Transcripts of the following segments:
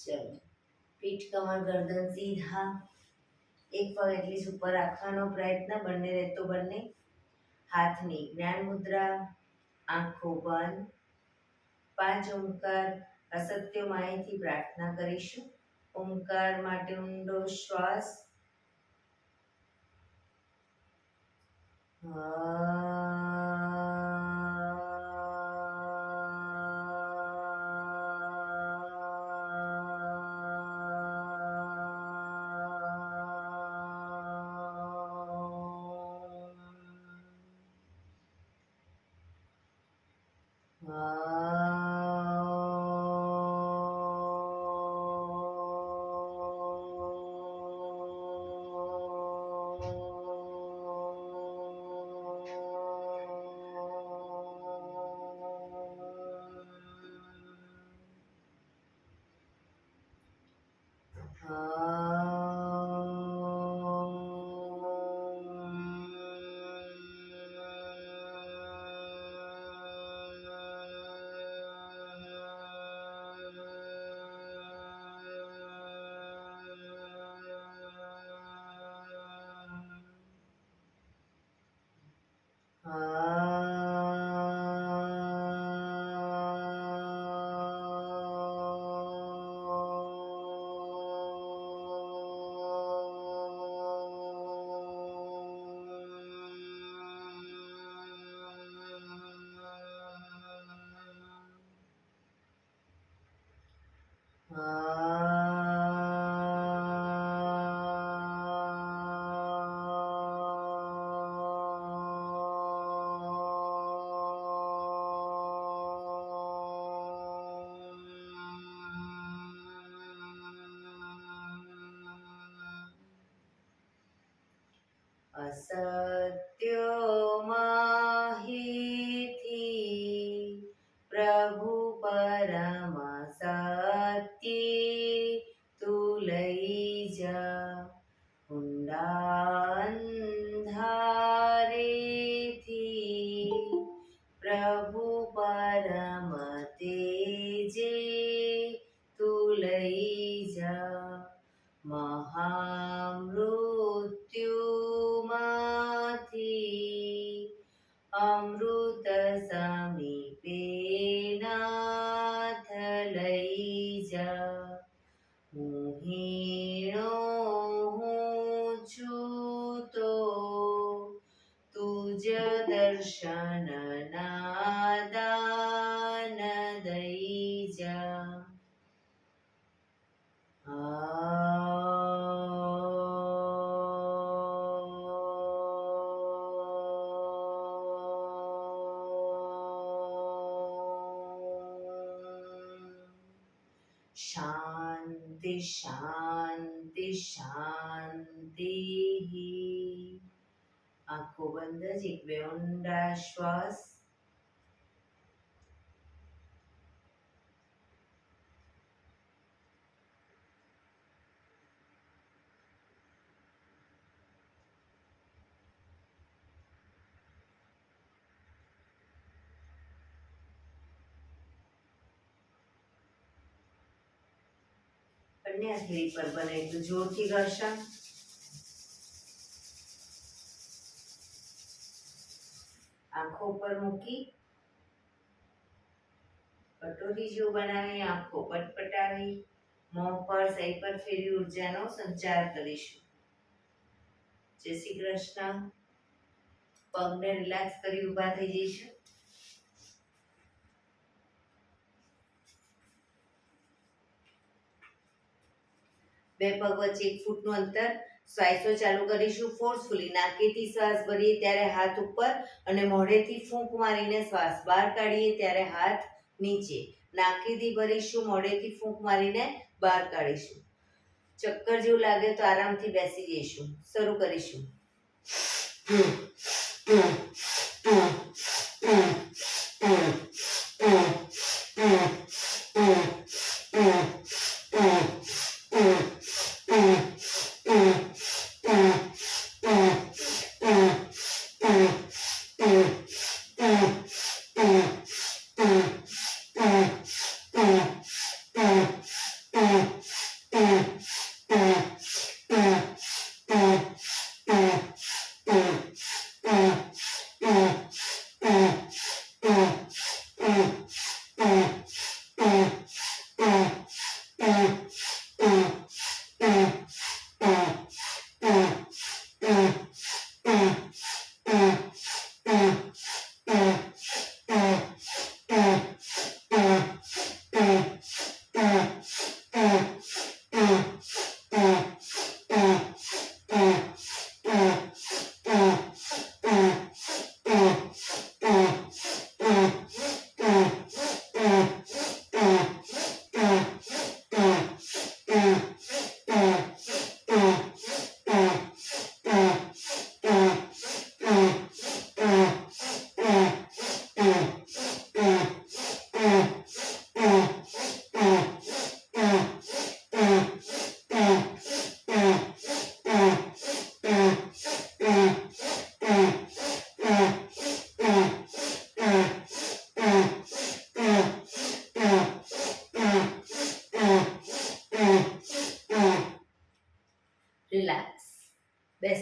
ચલો, પીઠ કમર ગરદન સીધા, એક પગ એટલી જ ઉપર રાખવાનો પ્રયત્ન, બંને રહેતો બંને. હાથની જ્ઞાન મુદ્રા, આંખો બંધ. 5 ઓમકાર અસત્ય માહિતી પ્રાર્થના કરીશું. ઓમકાર માટે ઊંડો શ્વાસ. અસત્ય માહિતી પ્રભુ પરમ સત્ય તું લઈ જા. ઊંડા અંધારેથી પ્રભુ પરમ તેજે તું લઈ જા. મહામૃત્યુમાંથી અમૃત સમીપે નાથ લઈ જા. હું હીણો હું છું તો તુજ દર્શન ના દાન દઈ જા. શાંતિ શાંતિ શાંતિ. આંખો બંધ જ એક બે ઊંડા શ્વાસ. બંને હથેળી પર બને એટલું જોરથી ઘર્ષણ. આંખો પર મૂકી કટોરી જેવું બનાવી આંખો પટપટાવી મોં પર સહી પર ફેરી ઉર્જાનો સંચાર કરીશું. જય શ્રી કૃષ્ણ. પગને રિલેક્સ કરી ઊભા થઈ જઈશું. બે પગ વચ્ચે 1 ફૂટનું અંતર. શ્વાસો ચાલુ કરીશું ફોર્સફુલી. નાકેથી શ્વાસ ભરીએ ત્યારે હાથ ઉપર અને મોઢેથી ફૂંક મારીને શ્વાસ બહાર કાઢીએ ત્યારે હાથ નીચે. નાકેથી ભરીશું, મોઢેથી ફૂંક મારીને બહાર કાઢીશું. ચક્કર જેવું લાગે તો આરામથી બેસી જઈશું. શરૂ કરીશું.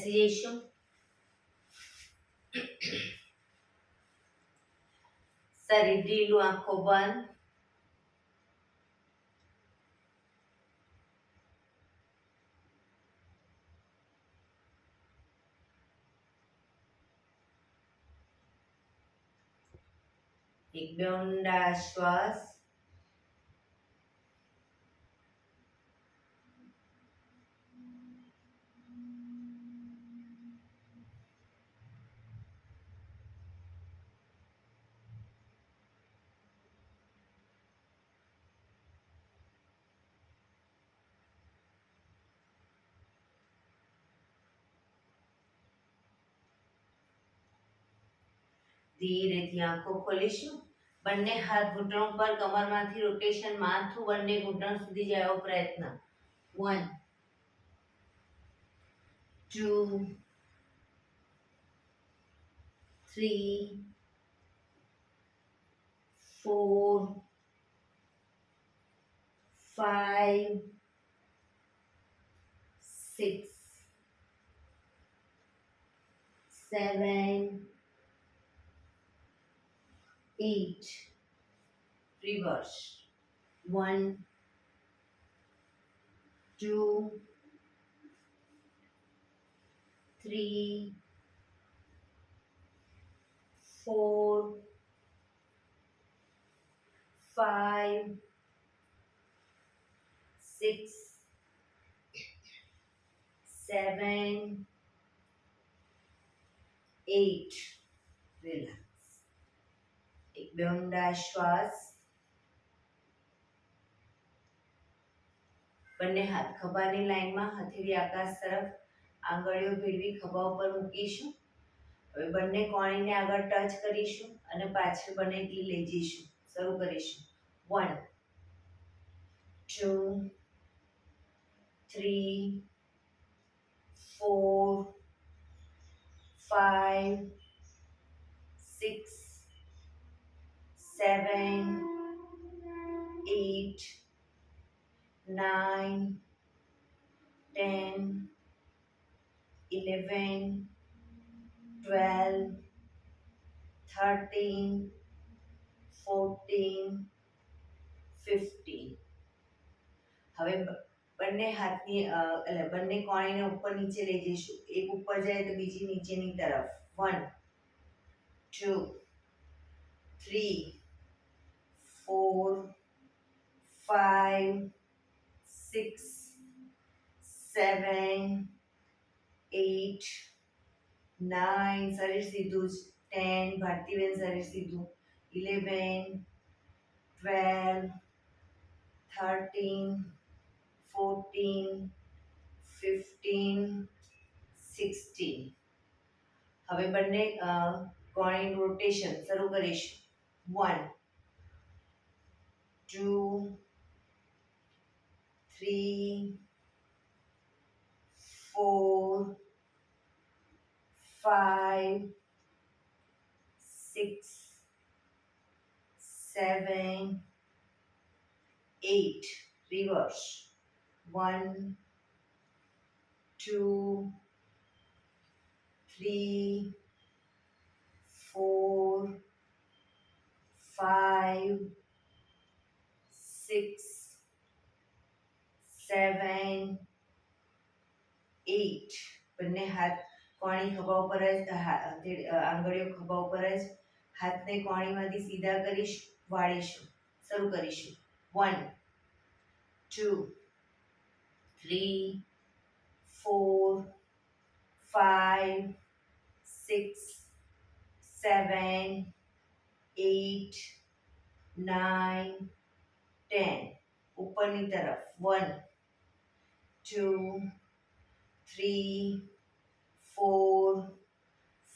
બેસી જઈશું. શરીર ઢીલું, આંખો બંધ. એક બે ઊંડા શ્વાસ. ધીરેથી આંખો ખોલીશું. બંને હાથ ઘૂંટણો પર, કમરમાંથી રોટેશન, માથું બંને ઘૂંટણ સુધી જાય એવો પ્રયત્ન. 1 2 3 4 5 6 7 8. Reverse. 1 2 3 4 5 6 7 8. Relax. એક બે ઊંડા શ્વાસ. બંને હાથ ખભાની લાઈનમાં, હથેળી આકાશ તરફ, આંગળીઓ ભેળવી ખભા ઉપર મૂકીશું. હવે બંને કોણીને આગળ ટચ કરીશું અને પાછળ બંને કી લઈ જઈશું. શરૂ કરીશું. 1 2 3 4 5 6 7 8 9 10 11 12 13 14 15. હવે બંને હાથની એટલે બંને કોણીને ઉપર નીચે લઈ જઈશું. એક ઉપર જાય તો બીજી નીચેની તરફ. 1 2 3 4 5 6 7 8 9. શરીર સીધું જ. 10. ભારતીબેન શરીર સીધું. 11 12 13 14 15 16. હવે બંને કોણી રોટેશન શરૂ કરીશું. 1 2 3 4 5 6 7 8. Reverse. 1 2 3 4 5 6 7 8. બંને હાથ કોણી ખભા ઉપર જ, આંગળીઓ ખભા ઉપર જ. હાથને કોણીમાંથી સીધા કરીશું, વાળીશું. શરૂ કરીશું. 1 2 3 4 5 6 7 8 9 10. ઉપરની તરફ. 1 2 3 4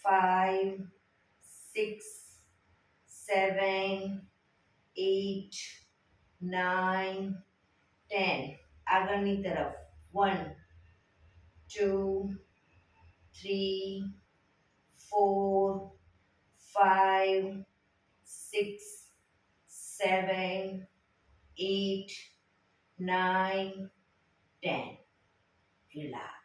5 6 7 8 9 10. આગળની તરફ. 1 2 3 4 5 6 7 8 9 10. Relax.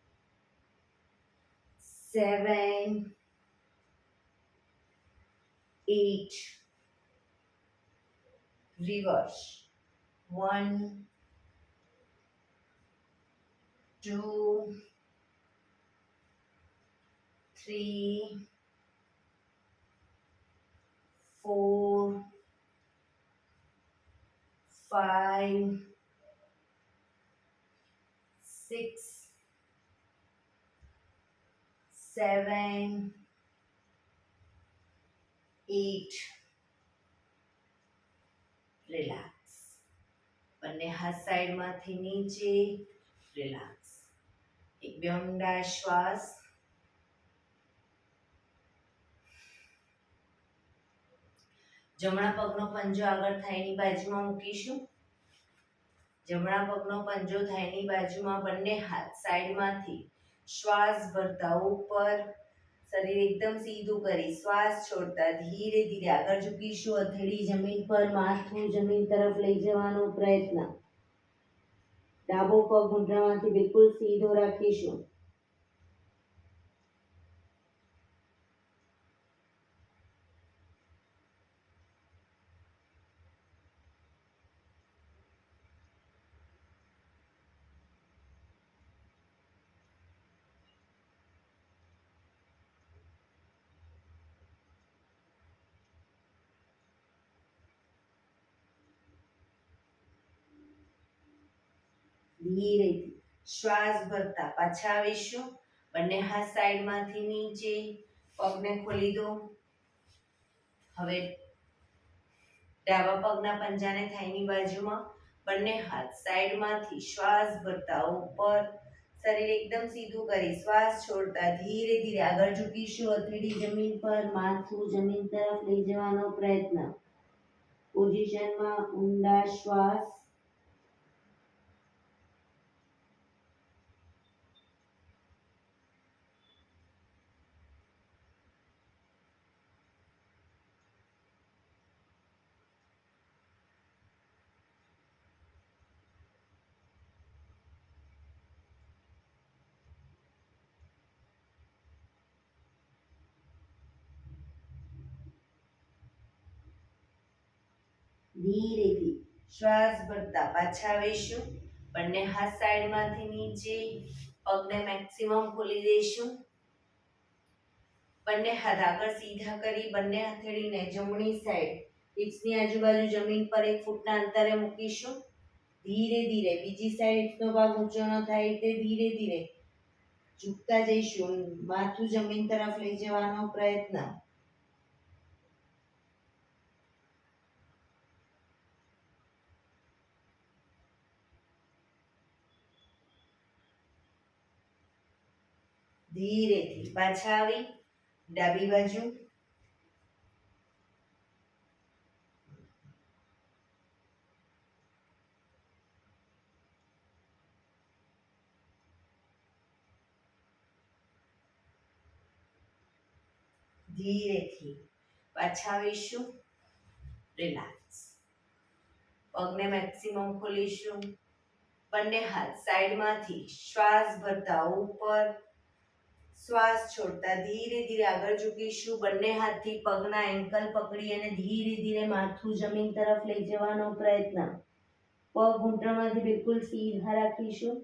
7, 8, reverse. 1, 2, 3, 4, 5, 6, 7, 8, રિલેક્સ. બંને હાથ સાઈડમાંથી નીચે, રિલેક્સ. એક બે ઊંડા શ્વાસ. જમણા પગનો પંજો આગળ થાઈની બાજુમાં મૂકીશું. જમણા પગનો પંજો થાઈની બાજુમાં, બંને હાથ સાઈડમાંથી શ્વાસ ભરતા ઉપર, શરીર એકદમ સીધું કરી શ્વાસ છોડતા ધીરે ધીરે આગળ ઝૂકીશું. હથેળી જમીન પર, માથું જમીન તરફ લઈ જવાનો પ્રયત્ન. ડાબો પગ ઘૂંટણમાંથી બિલકુલ સીધો રાખીશું. ધીરેથી શ્વાસ ભરતા પાછા આવીશું. બંને હાથ સાઈડમાંથી નીચે, પગને ખોલી દો. હવે ડાબા પગના પંજાને થાઈની બાજુમાં, બંને હાથ સાઈડમાંથી શ્વાસ ભરતા ઉપર, શરીર એકદમ સીધું કરી શ્વાસ છોડતા ધીરે ધીરે આગળ ઝૂકીશું. હથેળી જમીન પર, માથું જમીન તરફ લઈ જવાનો પ્રયત્ન. પોઝિશનમાં ઊંડા શ્વાસ. ધીરેથી શ્વાસ ભરતા પાછા આવીશું. બંને હાથ સાઈડમાંથી નીચે, પગને મેક્સિમમ ખોલી દઈશું. બંને હાથ આગળ સીધા કરી બંને હથેળીને જમણી સાઈડ હિપ્સની આજુબાજુ જમીન પર 1 ફૂટના અંતરે મૂકીશું. ધીરે ધીરે બીજી સાઈડ હિપ્સનો ભાગ ઊંચો ન થાય તે ધીરે ધીરે ઝૂકતા જઈશું. માથું જમીન તરફ લઈ જવાનો પ્રયત્ન. ધીરેથી પાછા આવી ડાબી બાજુ. ધીરેથી પાછા આવીશું. રિલેક્સ. પગને મેક્સિમમ ખોલીશું. બંને હાથ સાઈડમાંથી શ્વાસ ભરતા ઉપર, શ્વાસ છોડતા ધીરે ધીરે આગળ ઝૂકીશું. બંને હાથથી પગના એન્કલ પકડી અને ધીરે ધીરે માથું જમીન તરફ લઈ જવાનો પ્રયત્ન. પગ ઘૂંટણમાંથી બિલકુલ સીધા રાખીશું.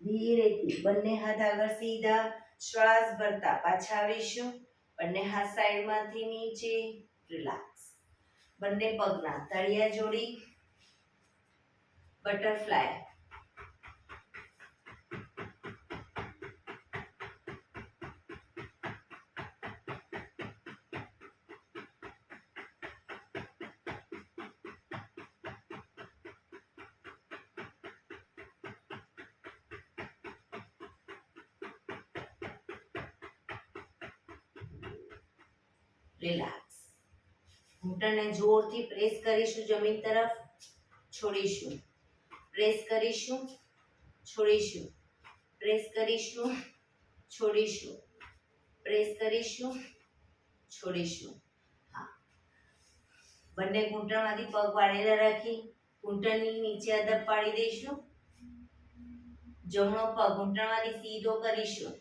ધીરેથી બંને હાથ આગળ સીધા, શ્વાસ ભરતા પાછા આવીશું. બંને હાથ સાઈડમાંથી નીચે, રિલેક્સ. બંને પગના તળિયા જોડી, બટરફ્લાય. રિલેક્સ. ઘૂંટણને જોરથી પ્રેસ કરીશું જમીન તરફ, છોડીશું, પ્રેસ કરીશું, છોડીશું, પ્રેસ કરીશું, છોડીશું, પ્રેસ કરીશું, છોડીશું. હા, બંને ઘૂંટણમાંથી પગ વાળેલા રાખી ઘૂંટણની નીચે અદબ પાડી દઈશું. જમણો પગ ઘૂંટણમાંથી સીધો કરીશું.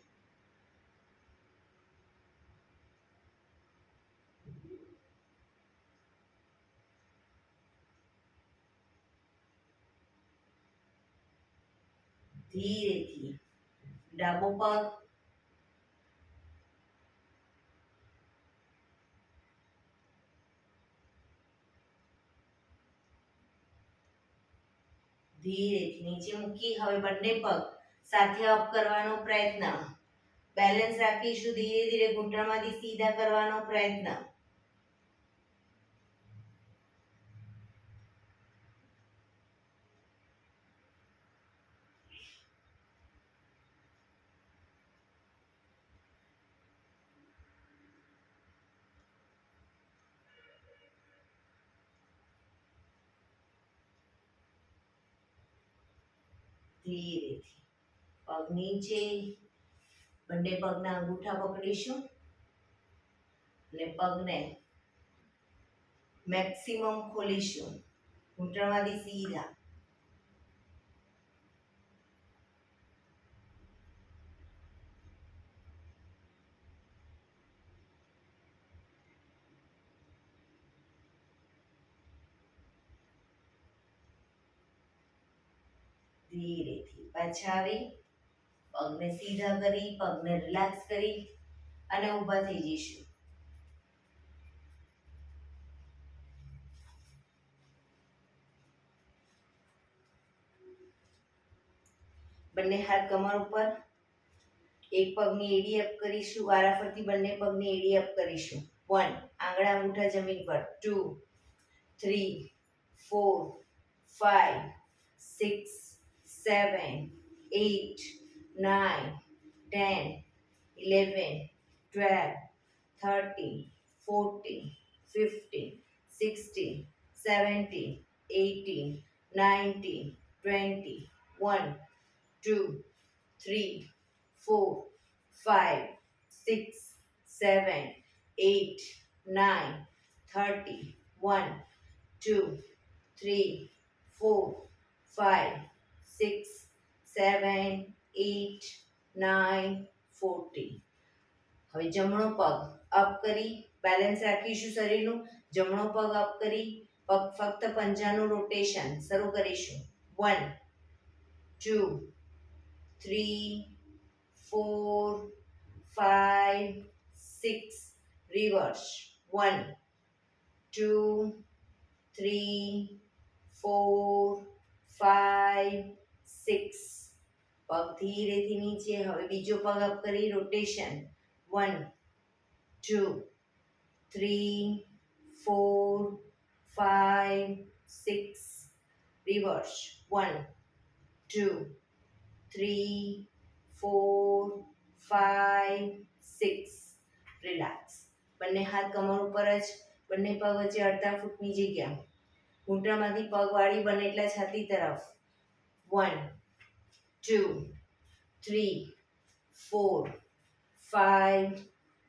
ધીરેથી ડાબો પગ, ધીરેથી નીચે મૂકી હવે બંને પગ સાથે અપ કરવાનો પ્રયત્ન. બેલેન્સ રાખીશું. ધીરે ધીરે ઘૂંટણમાંથી સીધા કરવાનો પ્રયત્ન. ધીરેથી પગ નીચે, બંને પગના અંગૂઠા પકડીશું અને પગને મેક્સિમમ ખોલીશું. ઘૂંટણમાંથી સીધા. ધીરેથી પાછા આવી પગને સીધા કરી, પગને રિલેક્સ કરી અને ઊભા થઈ જઈશું. બંને હાથ કમર ઉપર, એક પગની એડી અપ કરીશું. વારાફરતી બંને પગની એડી અપ કરીશું. 1, આંગળા અંગૂઠા જમીન પર. 2, 3, 4, 5, 6, 7, 8, 9, 10, 11, 12, 13, 14, 15, 16, 17, 18, 19, 20, 1, 2, 3, 4, 5, 6, 7, 8, 9, 30, 1, 2, 3, 4, 5, 6, 7, 8, 9, 40. હવે જમણો પગ અપ કરી બેલેન્સ રાખીશું શરીરનું. જમણો પગ અપ કરી પગ ફક્ત પંજાનું રોટેશન શરૂ કરીશું. 1, 2, 3, 4, 5, 6, રિવર્સ. 1, 2, 3, 4, 5, 6. પગ ધીરેથી નીચે. હવે બીજો પગ અપ કરી રોટેશન. 1, 2, 3, 4, 5, 6, રિવર્સ. 1, 2, 3, 4, 5, 6. રિલેક્સ. બંને હાથ કમર ઉપર જ, બંને પગ વચ્ચે અડધા ફૂટની જગ્યા. ઘૂંટણમાંથી પગ વાળી બને એટલા છાતી તરફ. 1, 2, 3, 4, 5,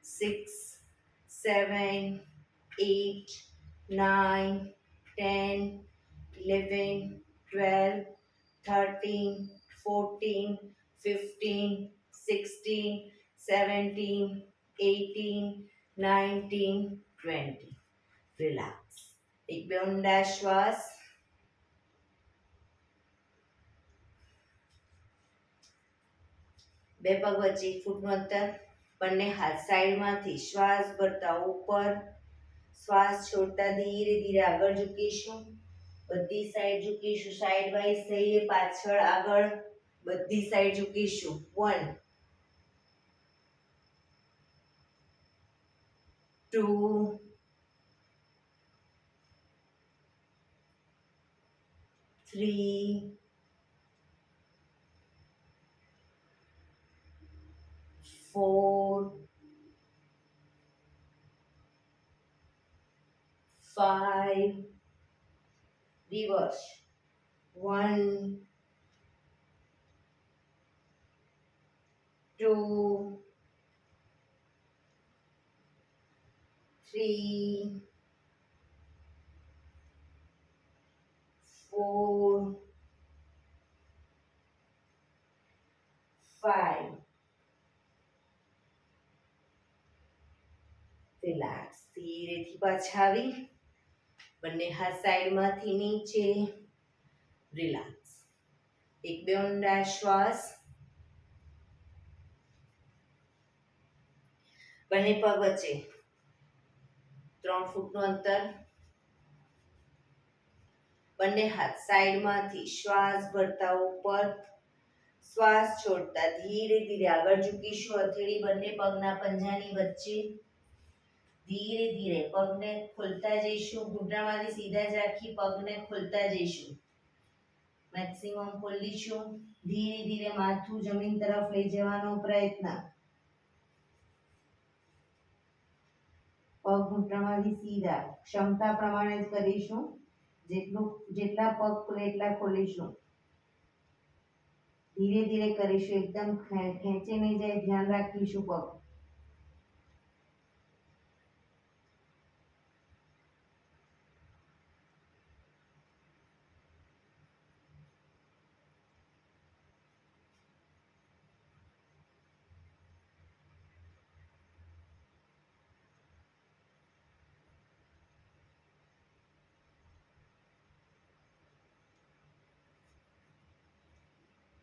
6, 7, 8, 9, 10, 11, 12, 13, 14, 15, 16, 17, 18, 19, 20. રિલેક્સ. એક બે ઊંડા શ્વાસ. બે પગ વચ્ચે 1 ફૂટનું અંતર. બંને હાથ સાઈડમાંથી શ્વાસ ભરતા ઉપર, શ્વાસ છોડતા ધીરે ધીરે આગળ ઝૂકીશું. બધી સાઈડ ઝૂકીશું. સાઈડ વાઇઝ થઈએ, પાછળ આગળ બધી સાઈડ ઝૂકીશું. 1, 2, 3, 4, 5, reverse, 1, 2, 3, 4, 5. રિલેક્સ. ધીરેથી પાછા આવી બંને હાથ સાઈડમાંથી નીચે. રિલેક્સ. એક બે ઊંડા શ્વાસ. બંને પગ વચ્ચે 3 ફૂટનું અંતર. બંને હાથ સાઈડમાંથી શ્વાસ ભરતા ઉપર, શ્વાસ છોડતા ધીરે ધીરે આગળ ઝૂકીશું. હથેળી બંને પગના પંજાની વચ્ચે. ધીરે ધીરે પગને ખોલતા જઈશું. ઘૂંટણમાંથી સીધા જ રાખી પગને ખોલતા જઈશું. મેક્સિમમ ખોલીશું. ધીરે ધીરે માથું જમીન તરફ લઈ જવાનો પ્રયત્ન. પગ ઘૂંટણમાંથી સીધા ક્ષમતા પ્રમાણે જ કરીશું. જેટલા પગ ખુલે એટલા ખોલીશું. ધીરે ધીરે કરીશું. એકદમ ખેંચી નહીં જાય, ધ્યાન રાખીશું પગ.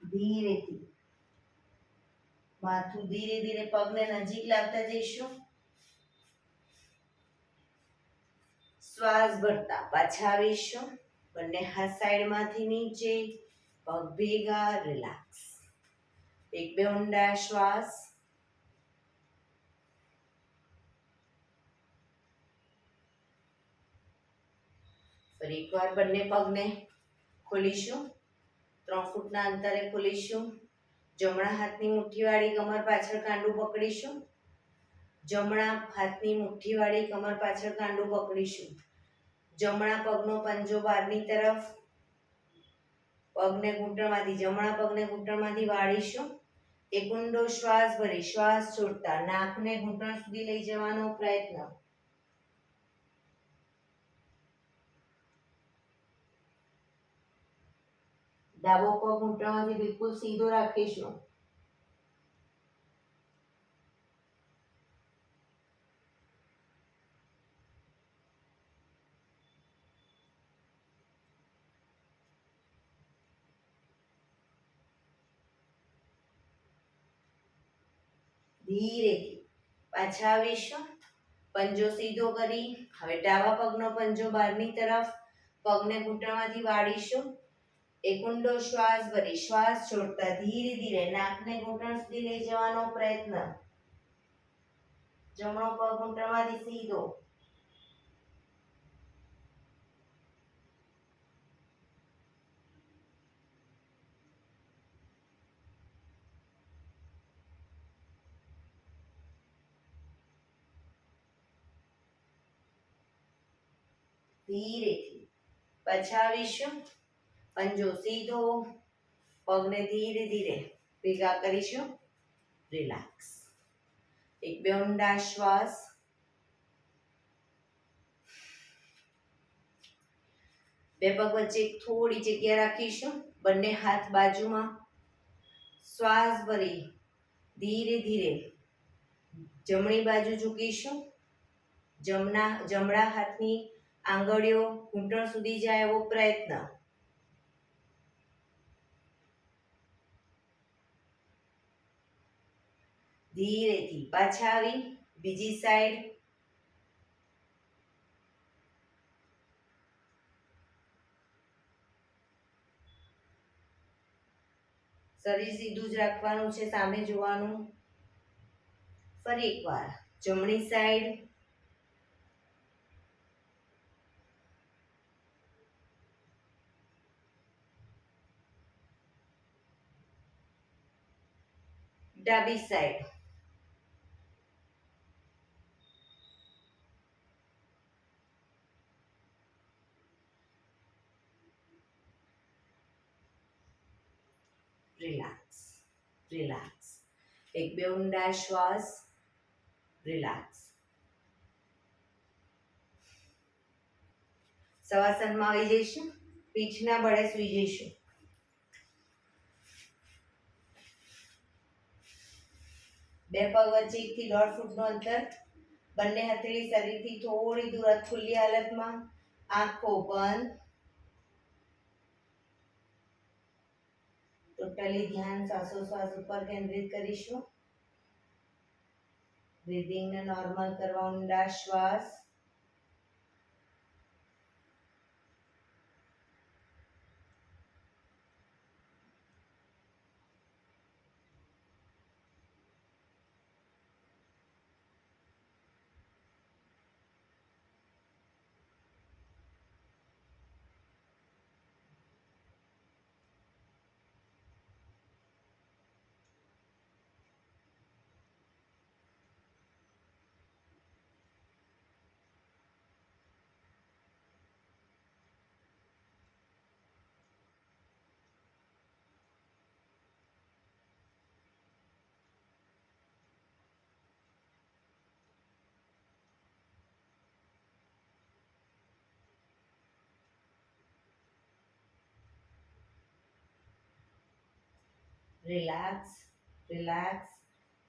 ધીરેથી માથું ધીરે ધીરે પગને નજીક લાવતા જઈશું. શ્વાસ ભરતા પાછા આવીશું. બંને હાથ સાઈડમાંથી નીચે, પગ ભેગા. રિલેક્સ. એક બે ઊંડા શ્વાસ. ફરી એકવાર બંને પગને ખોલીશું. 3 ફૂટના અંતરે ખોલીશું. જમણા હાથની મુઠ્ઠીવાળી કમર પાછળ કાંડું પકડીશું. જમણા હાથની મુઠ્ઠીવાળી કમર પાછળ કાંડું પકડીશું. જમણા પગનો પંજો બહારની તરફ. જમણા પગને ઘૂંટણમાંથી વાળીશું. એક ઊંડો શ્વાસ ભરી શ્વાસ છોડતા નાકને ઘૂંટણ સુધી લઈ જવાનો પ્રયત્ન. ડાબો પગ ઘૂંટણમાંથી બિલકુલ સીધો રાખીશું. ધીરેથી પાછા આવીશું. પંજો સીધો કરી હવે ડાબા પગનો પંજો બહારની તરફ. પગને ઘૂંટણમાંથી વાળીશું. એક ઊંડો શ્વાસ ભરી શ્વાસ છોડતા ધીરે ધીરે નાકને ઘૂંટણ સુધી લઈ જવાનો પ્રયત્ન. જમણો પગ ઘૂંટણમાંથી સીધો. ધીરેથી પાછા આવીશું. પંજો સીધો. પગને ધીરે ધીરે ભેગા કરીશું. રિલેક્સ. એક બે ઊંડા શ્વાસ. બે પગ વચ્ચે થોડી જગ્યા રાખીશું. બંને હાથ બાજુમાં. શ્વાસ ભરી ધીરે ધીરે જમણી બાજુ ઝૂકીશું. જમણા હાથની આંગળીઓ ઘૂંટણ સુધી જાય એવો પ્રયત્ન. ધીરેથી પાછા આવી બીજી સાઈડ. શરીર સીધું જ રાખવાનું છે, સામે જોવાનું. ફરી એકવાર જમણી સાઈડ. ડાબી સાઈડ. Relax, relax. એક બે ઊંડા શ્વાસ. રિલેક્સ. શવાસનમાં આવી જઈશું. પીઠના બળે સૂઈ જઈશું. બે પગ વચ્ચે 1 થી 1.5 ફૂટનું અંતર. બંને હથેળી શરીરથી થોડી દૂર ખુલ્લી હાલતમાં. આંખો બંધ. ટોટલી ધ્યાન શ્વાસોશ્વાસ ઉપર કેન્દ્રિત કરીશું. બ્રીધિંગને નોર્મલ કરવા ઊંડા શ્વાસ. Relax, relax,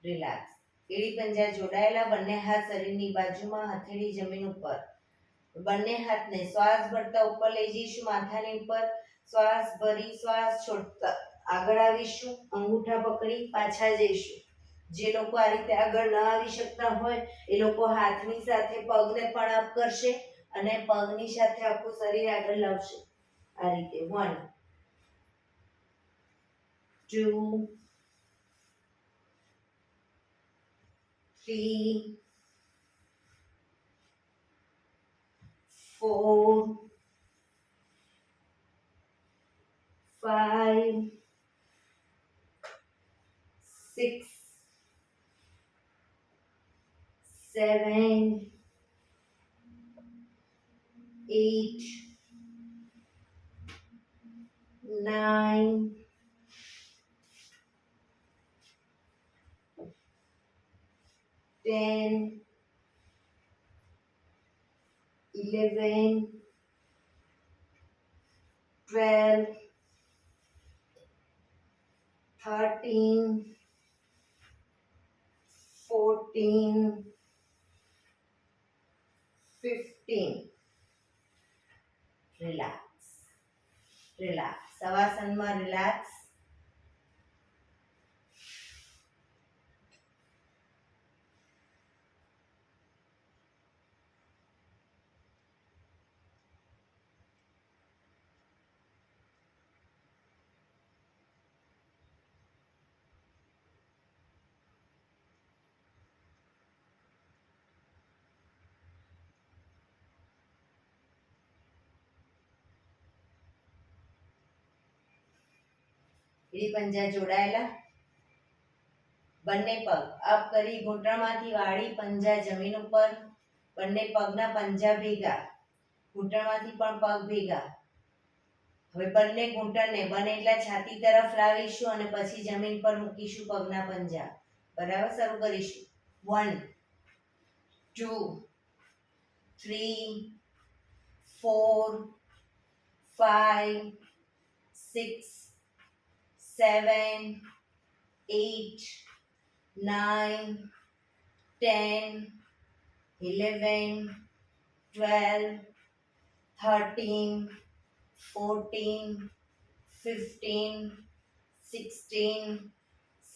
relax. એડી પંજા જોડાયેલા. બંને હાથ શરીરની બાજુમાં. હથેળી જમીન ઉપર. બંને હાથને શ્વાસ ભરતા ઉપર લઈ જઈશું. માથાની ઉપર શ્વાસ ભરી શ્વાસ છોડતા આગળ આવીશું. અંગૂઠા પકડી પાછા જઈશું. જે લોકો આ રીતે આગળ ન આવી શકતા હોય એ લોકો હાથની સાથે પગને પણ અપ કરશે અને પગની સાથે આખું શરીર આગળ લાવશે. આ રીતે 1 2 3 4 5 6 7 8 9 10 11 12 13 14 15. Relax, relax. શવાસનમાં રિલેક્સ. એડી પંજા જોડાયેલા. બંને પગ અપ કરી ઘૂંટણમાંથી વાળી પંજા જમીન ઉપર. બંને પગના પંજા ભેગા. ઘૂંટણમાંથી પણ પગ ભેગા. હવે બંને ઘૂંટણને બને એટલા છાતી તરફ લાવીશું અને પછી જમીન પર મૂકીશું પગના પંજા. બરાબર, શરૂ કરીશું. 1 2 3 4 5 6 7 8 9 10 11 12 13 14 15 16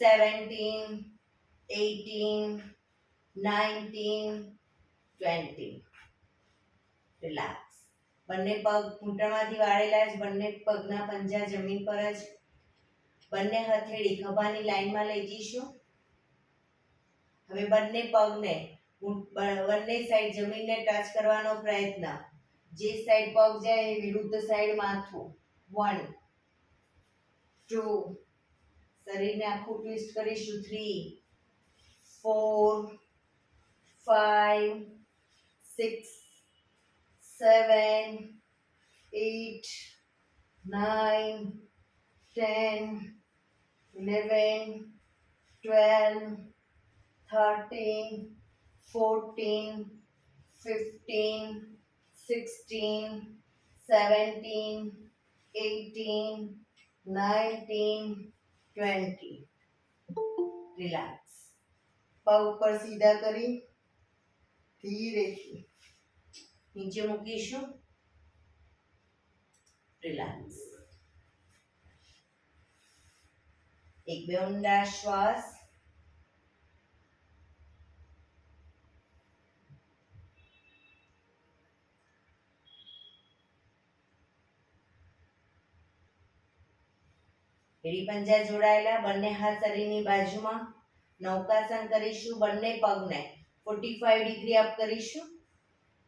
17 18 19 20. રિલેક્સ. બંને પગ ઘૂંટણમાંથી વાળેલા જ. બંને પગના પંજા જમીન પર જ. બંને હથેળી ખભાની લાઈનમાં લઈ જઈશું. હવે બંને પગને બંને સાઈડ જમીનને ટચ કરવાનો પ્રયત્ન. જે સાઈડ પગ જાય એ વિરુદ્ધ સાઈડ માથું. 1 2 શરીરને આખું ટ્વિસ્ટ કરીશું. 3 4 5 6 7 8 9 10 11, 12, 13, 14, 15, 16, 17, 18, 19, 20. રિલેક્સ. પગ ઉપર સીધા કરી ધીરેથી નીચે મૂકીશું. રિલેક્સ. એક બે ઊંડા શ્વાસ. એડી પંજા જોડાયેલા, બંને હાથ શરીરની બાજુમાં. નૌકાસન કરીશું. બંને પગને 45 ડિગ્રી અપ કરીશું.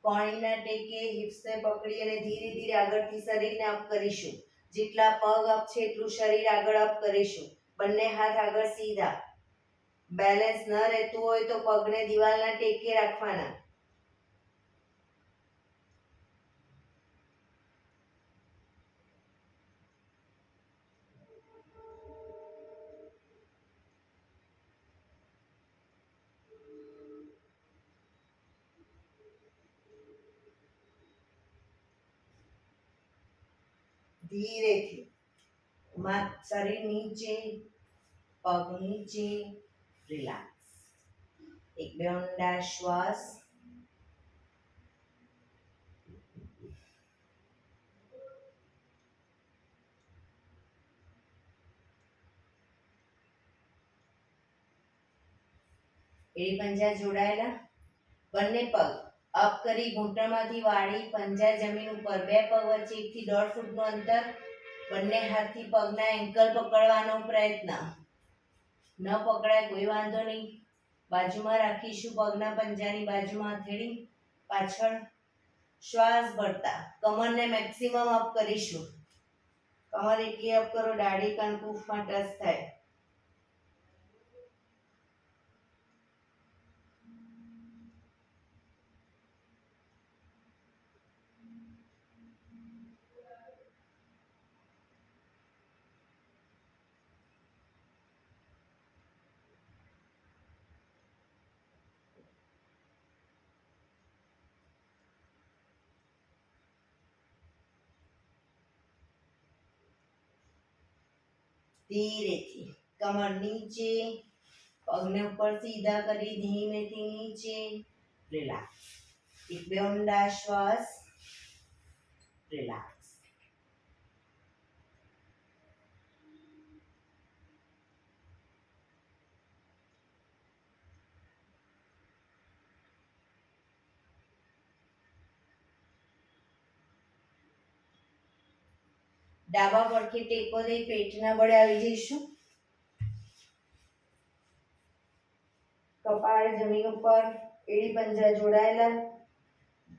કોણીના ટેકે હિપ્સને પકડી અને ધીરે ધીરે આગળથી શરીરને અપ કરીશું. જેટલા પગ અપ છે એટલું શરીર આગળ અપ કરીશું. બંને હાથ આગળ સીધા. બેલેન્સ ન રહેતું હોય તો પગને દિવાલના ટેકે રાખવાના. ધીરેથી શરીર નીચે, પગ નીચે. રિલેક્સ. એક બે ઊંડા શ્વાસ. એડી પંજા જોડાયેલા, બંને પગ અપ કરી ઘૂંટણમાંથી વાળી પંજા જમીન ઉપર. બે પગ વચ્ચે 1 થી 1.5 ફૂટનું અંતર. બંને હાથથી પગના એન્કલ પકડવાનો પ્રયત્ન. ન પકડાય કોઈ વાંધો નહીં. બાજુમાં રાખીશું. પગના પંજાની બાજુમાં હથેળી પાછળ. શ્વાસ ભરતા કમરને મેક્સિમમ અપ કરીશું. કમર એટલી અપ કરો દાઢી કણકુફમાં ટચ થાય. ધીરેથી કમર નીચે, પગને ઉપર સીધા કરી ધીમેથી નીચે. રિલેક્સ. એક બે ઊંડા શ્વાસ. રિલેક્સ. ડાબા પડખે ટેકો દઈ પેટના બળે આવી જઈશું. કપાળ જમીન ઉપર, એડી પંજા જોડાયેલા.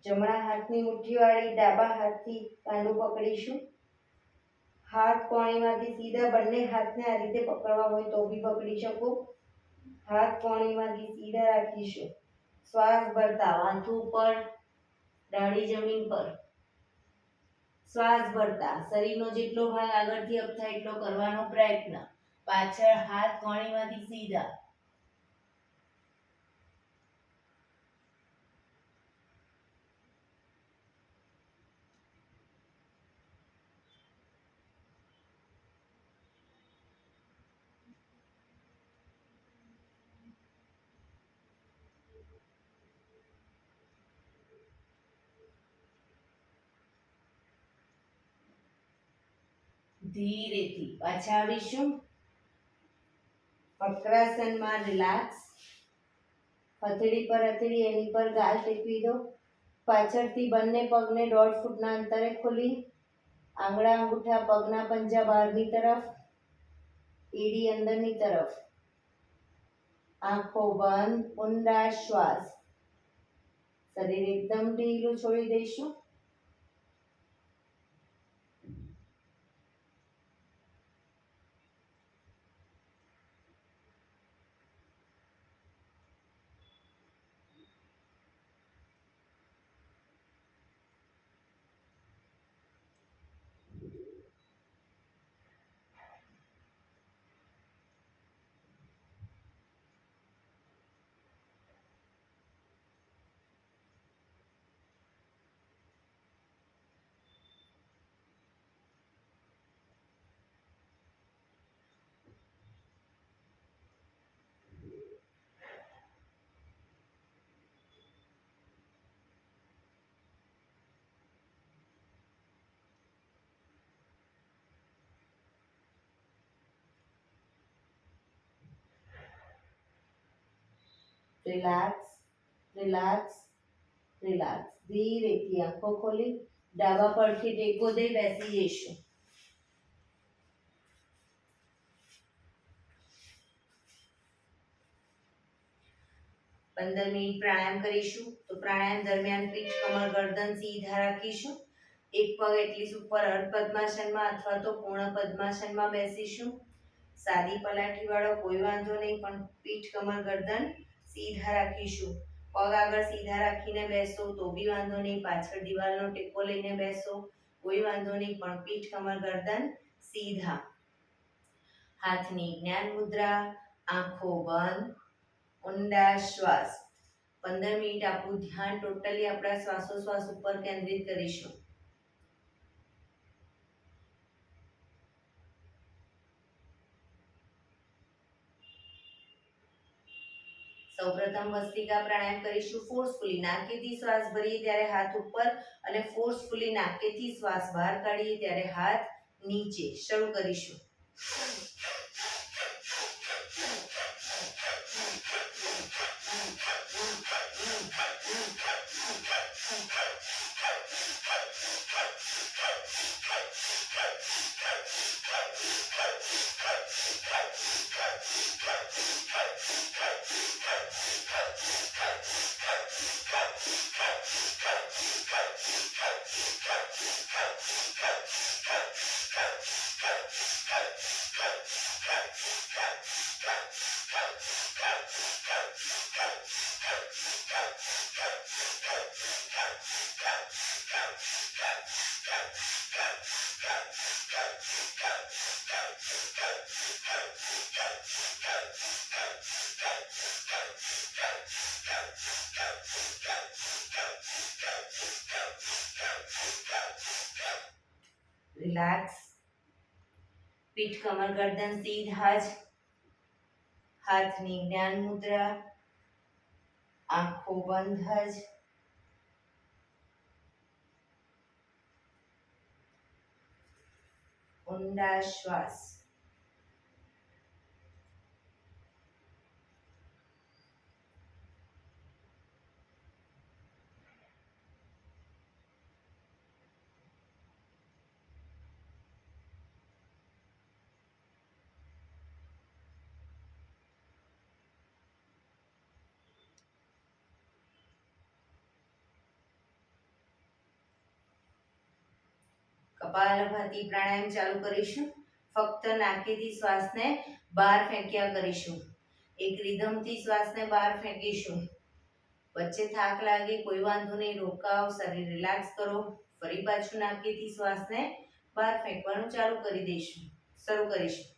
જમણા હાથની મુઠ્ઠી વાળી ડાબા હાથથી કાંડું પકડીશું. હાથ કોણીમાંથી સીધા. બંને હાથને આ રીતે પકડવા હોય તો બી પકડી શકો. હાથ કોણીમાંથી સીધા રાખીશું. શ્વાસ ભરતા માથું ઉપર, દાઢી જમીન પર. શ્વાસ ભરતા શરીરનો જેટલો ભાગ આગળથી અપ થાય એટલો કરવાનો પ્રયત્ન. પાછળ હાથ કોણીમાંથી સીધા. ધીરેથી પાછા આવીશું. વક્રાસનમાં. રિલેક્સ. હથેળી પર હથેળી, એની પર ગાલ ટેકવી દો. પાછળથી બંને પગને 1.5 ફૂટના અંતરે ખોલી. આંગળા અંગૂઠા પગના પંજા બહારની તરફ, એડી અંદરની તરફ. આંખો બંધ. ઊંડા શ્વાસ. શરીર એકદમ ઢીલું છોડી દઈશું. Relax, relax, relax. ધીરેથી આંખો ખોલી ડાબા પડથી ટેકો દઈ બેસી જઈશું. 15 મિનિટ પ્રાણાયામ કરીશું. તો પ્રાણાયામ દરમિયાન પીઠ, કમર, ગરદન સીધા રાખીશું. એક પગ એટલીસ્ટ ઉપર અર્ધ પદ્માસનમાં અથવા તો પૂર્ણ પદ્માસનમાં બેસીશું. સાદી પલાઠી વાળો કોઈ વાંધો નહીં, પણ પીઠ, કમર, ગરદન સીધા રાખીશું. પગ આગળ સીધા રાખીને બેસો તો બી વાંધો નહીં, પાછળ દિવાલનો ટેકો લઈને બેસો કોઈ વાંધો નહીં, પણ પીઠ, કમર, ગરદન સીધા. હાથની જ્ઞાન મુદ્રા, આંખો બંધ, ઊંડા શ્વાસ. 15 મિનિટ આપણું ધ્યાન ટોટલી આપણા શ્વાસોશ્વાસ ઉપર કેન્દ્રિત કરીશું. સૌપ્રથમ ભસ્ત્રિકા પ્રાણાયામ કરીશું. ફોર્સફુલી નાકેથી શ્વાસ ભરીએ ત્યારે હાથ ઉપર અને ફોર્સફુલી નાકેથી શ્વાસ બહાર કાઢીએ ત્યારે હાથ નીચે. શરૂ કરીશું. રિલેક્સ. પીઠ, કમર, ગરદન સીધા જ. હાથની જ્ઞાન મુદ્રા, આંખો બંધ જ. ઊંડા શ્વાસ. કપાલભાતિ પ્રાણાયામ ચાલુ કરીશું. ફક્ત નાકેથી શ્વાસને બહાર ફેંક્યા કરીશું. એક રિધમથી શ્વાસને બહાર ફેંકીશું. વચ્ચે થાક લાગે કોઈ વાંધો નહીં, રોકાવ, શરીર રિલેક્સ કરો. ફરી પાછું નાકેથી શ્વાસને બહાર ફેંકવાનું ચાલુ કરી દઈશું. શરૂ કરીશું.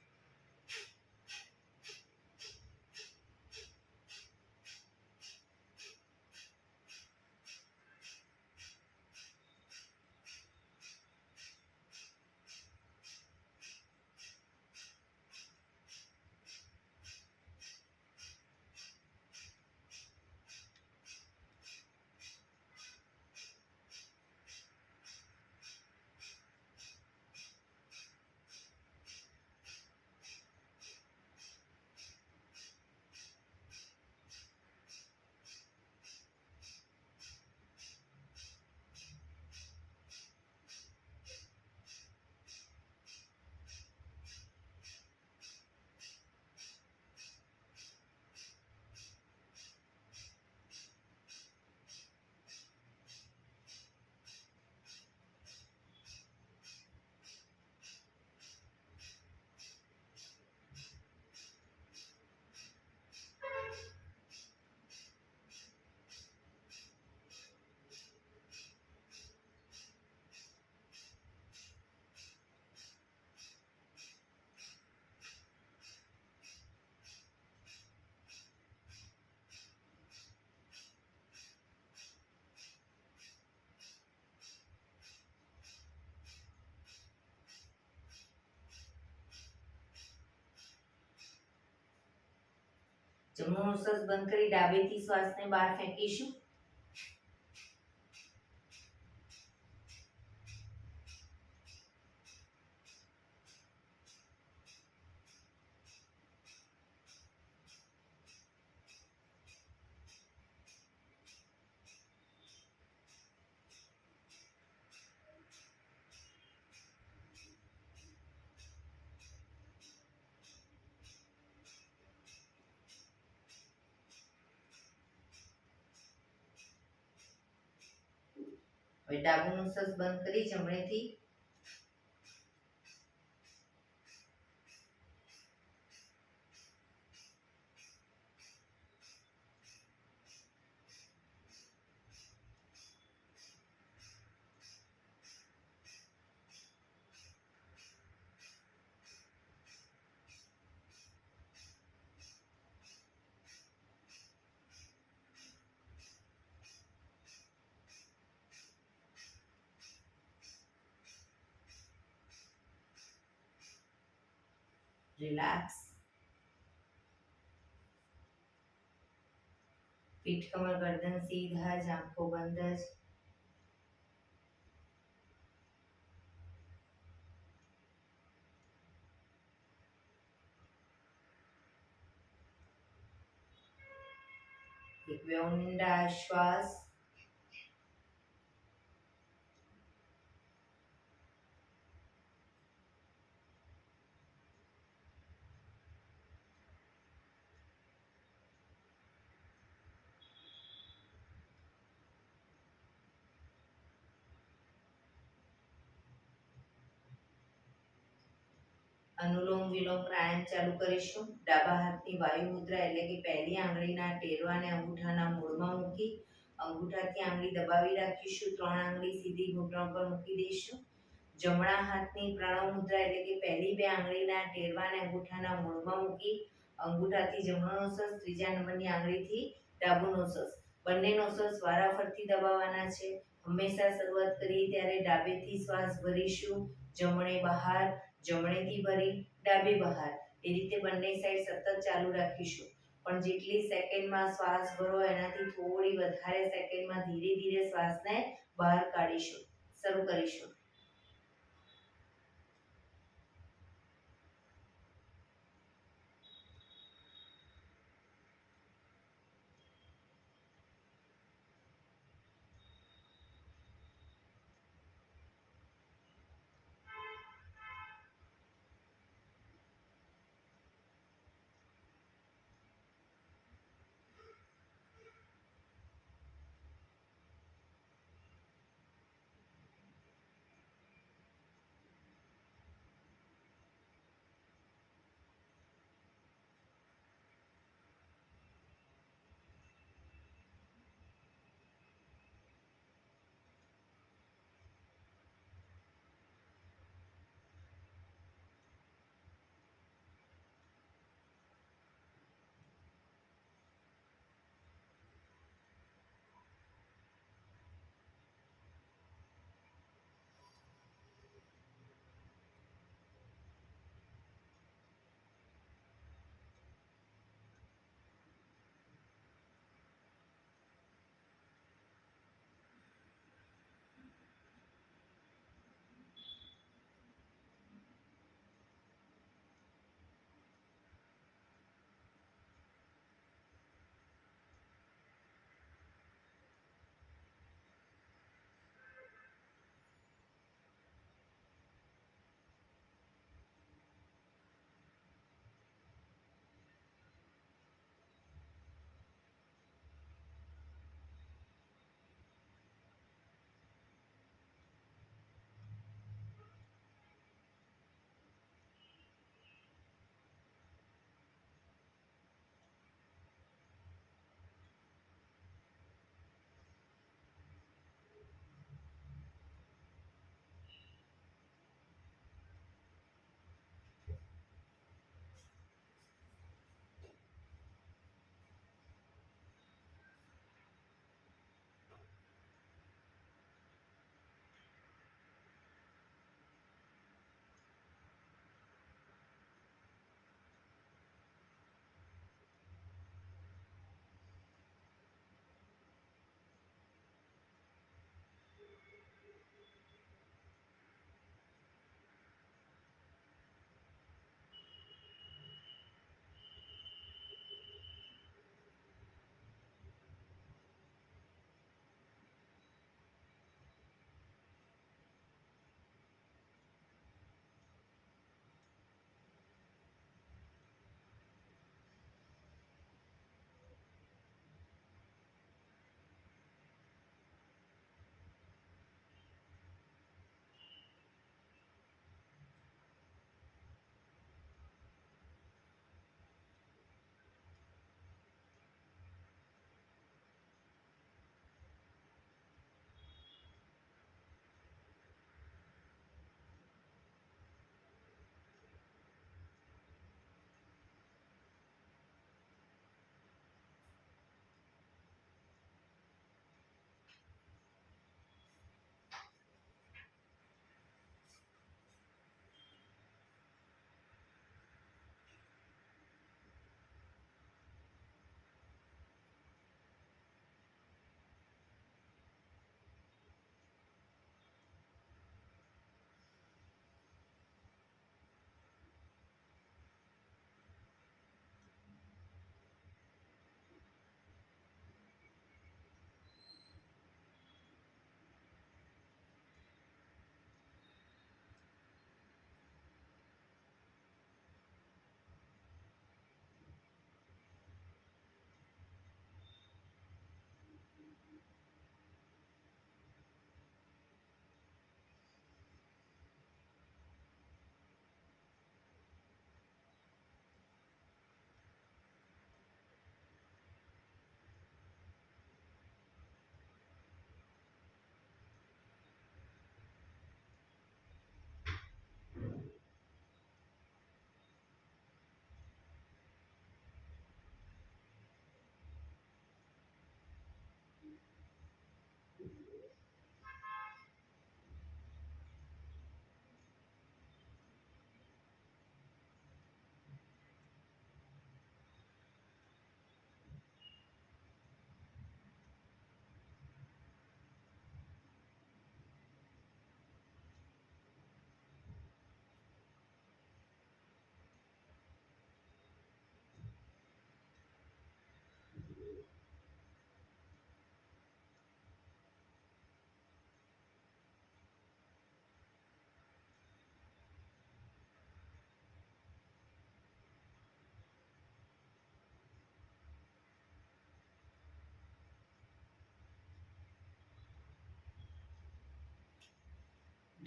જમણો શ્વાસ બંધ કરી ડાબેથી શ્વાસને બહાર ફેંકીશું. હવે ડાબુ નોસસ બંધ કરી જમણેથી રિલેક્સ. પીઠ કમર ગરદન સીધા જ, આંખો બંધ જ. એક બે ઊંડા શ્વાસ. અનુલોમ વિલોમ પ્રાણાયામ ચાલુ કરીશું. ડાબા હાથની વાયુ મુદ્રા એટલે કે પહેલી આંગળીના ટેરવાને અંગૂઠાના મૂળમાં મૂકી અંગૂઠાથી આંગળી દબાવી રાખીશું. 3 આંગળી સીધી ઘૂંટણ પર મૂકી દઈશું. જમણા હાથની પ્રણવ મુદ્રા એટલે કે પહેલી 2 આંગળીના ટેરવાને અંગૂઠાના મૂળમાં મૂકી અંગૂઠાથી જમણો નોસસ, ત્રીજા નંબરની આંગળીથી ડાબુ નોસસ. બંને નોસસ વારાફરતી દબાવવાના છે. હંમેશા શરૂઆત કરીએ ત્યારે ડાબેથી શ્વાસ ભરીશું, જમણે બહાર, જમણેથી ભરી ડાબે બહાર. એ રીતે બંને સાઈડ સતત ચાલુ રાખીશું. પણ જેટલી સેકન્ડમાં શ્વાસ ભરો એનાથી થોડી વધારે સેકન્ડમાં ધીરે ધીરે શ્વાસને બહાર કાઢીશું. શરૂ કરીશું.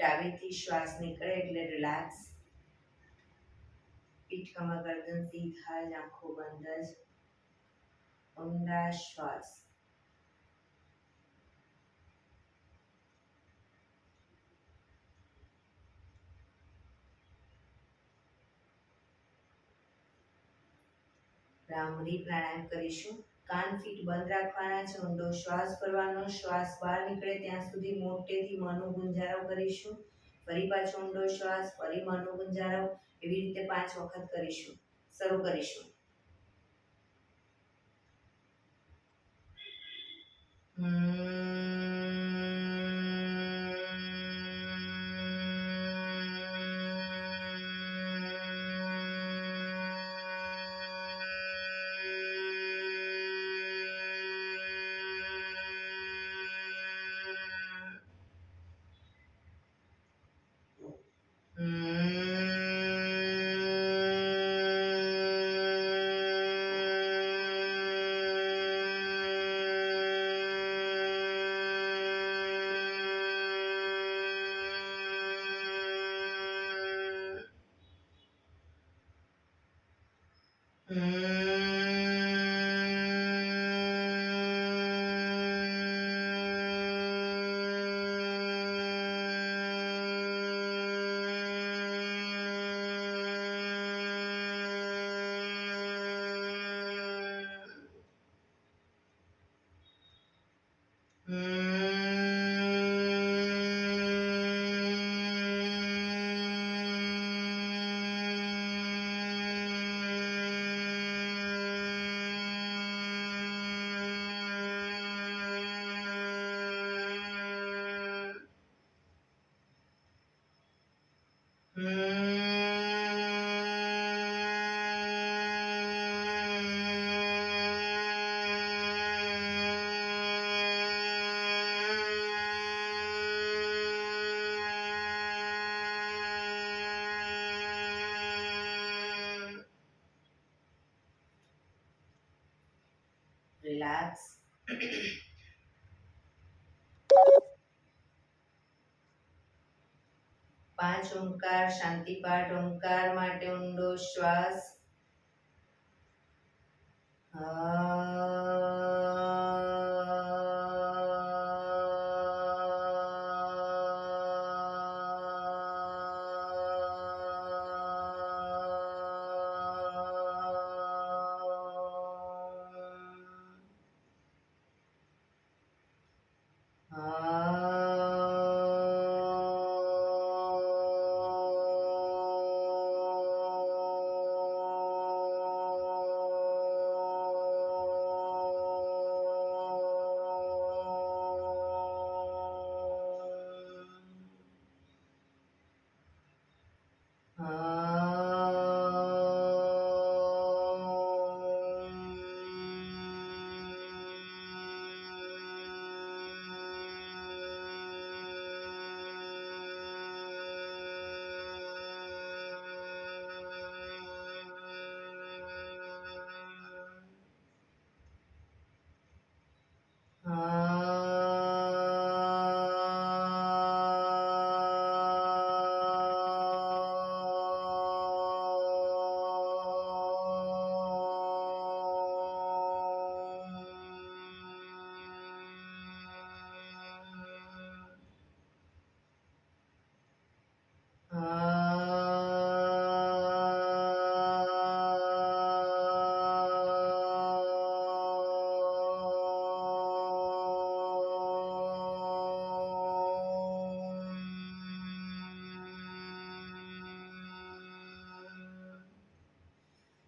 ડાબેથી શ્વાસ નીકળે એટલે રિલેક્સ. પીઠ કમર ગરદન સીધા જ, આંખો બંધ જ. ઊંડા શ્વાસ. ભ્રામરી પ્રાણાયામ કરીશું. કાન ફીટ બંધ રાખવાના છે. ઊંડો શ્વાસ ભરવાનો. શ્વાસ બહાર નીકળે ત્યાં સુધી મોટેથી મનો ગુંજારો કરીશું. ફરી પાછો ઊંડો શ્વાસ, ફરી મનો ગુંજારો. એવી રીતે 5 વખત કરીશું. શરૂ કરીશું. રિલેક્સ. 5 ઓમકાર શાંતિ પાઠ. ઓમકાર માટે ઊંડો શ્વાસ.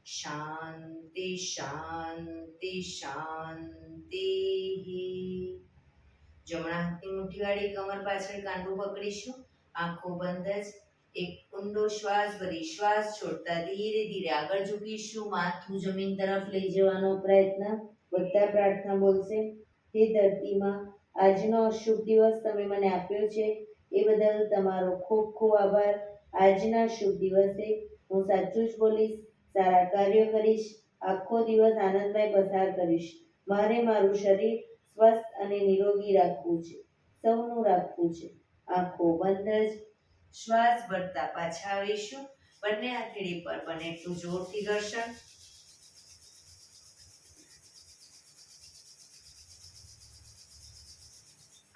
શાંતિ શાંતિ શાંતિ. જમણા હાથની મુઠ્ઠી વાળી કમર પાછળ કાંડું પકડીશું. આંખો બંધ જ. એક ઊંડો શ્વાસ ભરી શ્વાસ છોડતા ધીરે ધીરે આગળ ઝૂકીશું. માથું જમીન તરફ લઈ જવાનો પ્રયત્ન. બધા પ્રાર્થના બોલશે. હે ધરતીમાં, આજનો શુભ દિવસ તમે મને આપ્યો છે એ બદલ તમારો ખૂબ ખૂબ આભાર. આજના શુભ દિવસે હું સાચું જ બોલીશ, સારા કાર્યો કરીશ, આખો દિવસ આનંદમય પસાર કરીશ. મારે મારું શરીર સ્વસ્થ અને નિરોગી રાખવું છે, સૌનું રાખવું છે. આંખો બંધ જ. શ્વાસ ભરતા પાછા આવીશું. બંને હથેળી પર બને એટલું જોરથી ઘર્ષણ.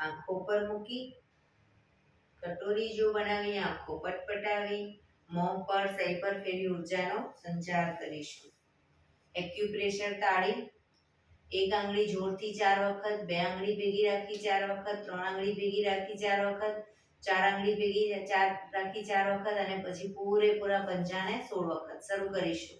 આંખો પર મૂકી કટોરી જો બનાવી આંખો પટપટાવી મોં પર સહી પર ફેરવી ઉર્જાનો સંચાર કરીશું. એક્યુપ્રેશર તાળી. એક આંગળી જોરથી 4 વખત, બે આંગળી ભેગી રાખી 4 વખત, 3 આંગળી ભેગી રાખી 4 વખત, 4 આંગળી ભેગી રાખી 4 વખત અને પછી પૂરેપૂરા પંજાને 16 વખત. શરૂ કરીશું.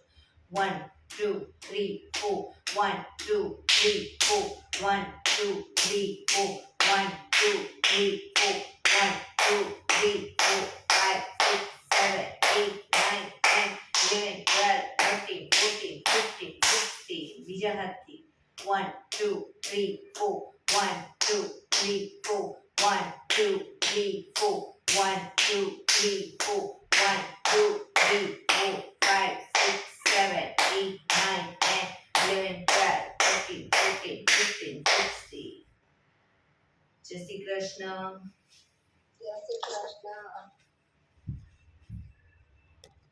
1 2 3 4 1 2 3 4 1 2 3 4 1 2 3 4 1 2 3 4 5 6 7 8 9 10 11 12 13 14 15 16. બીજા હાથથી 1 2 3 4 1 2 3 4 1 2 3 4 1 2 3 4 1 2 3 4 5 6 7 8 9 10 11 12 13 14 15 16. જય શ્રી કૃષ્ણ. જય શ્રી કૃષ્ણ.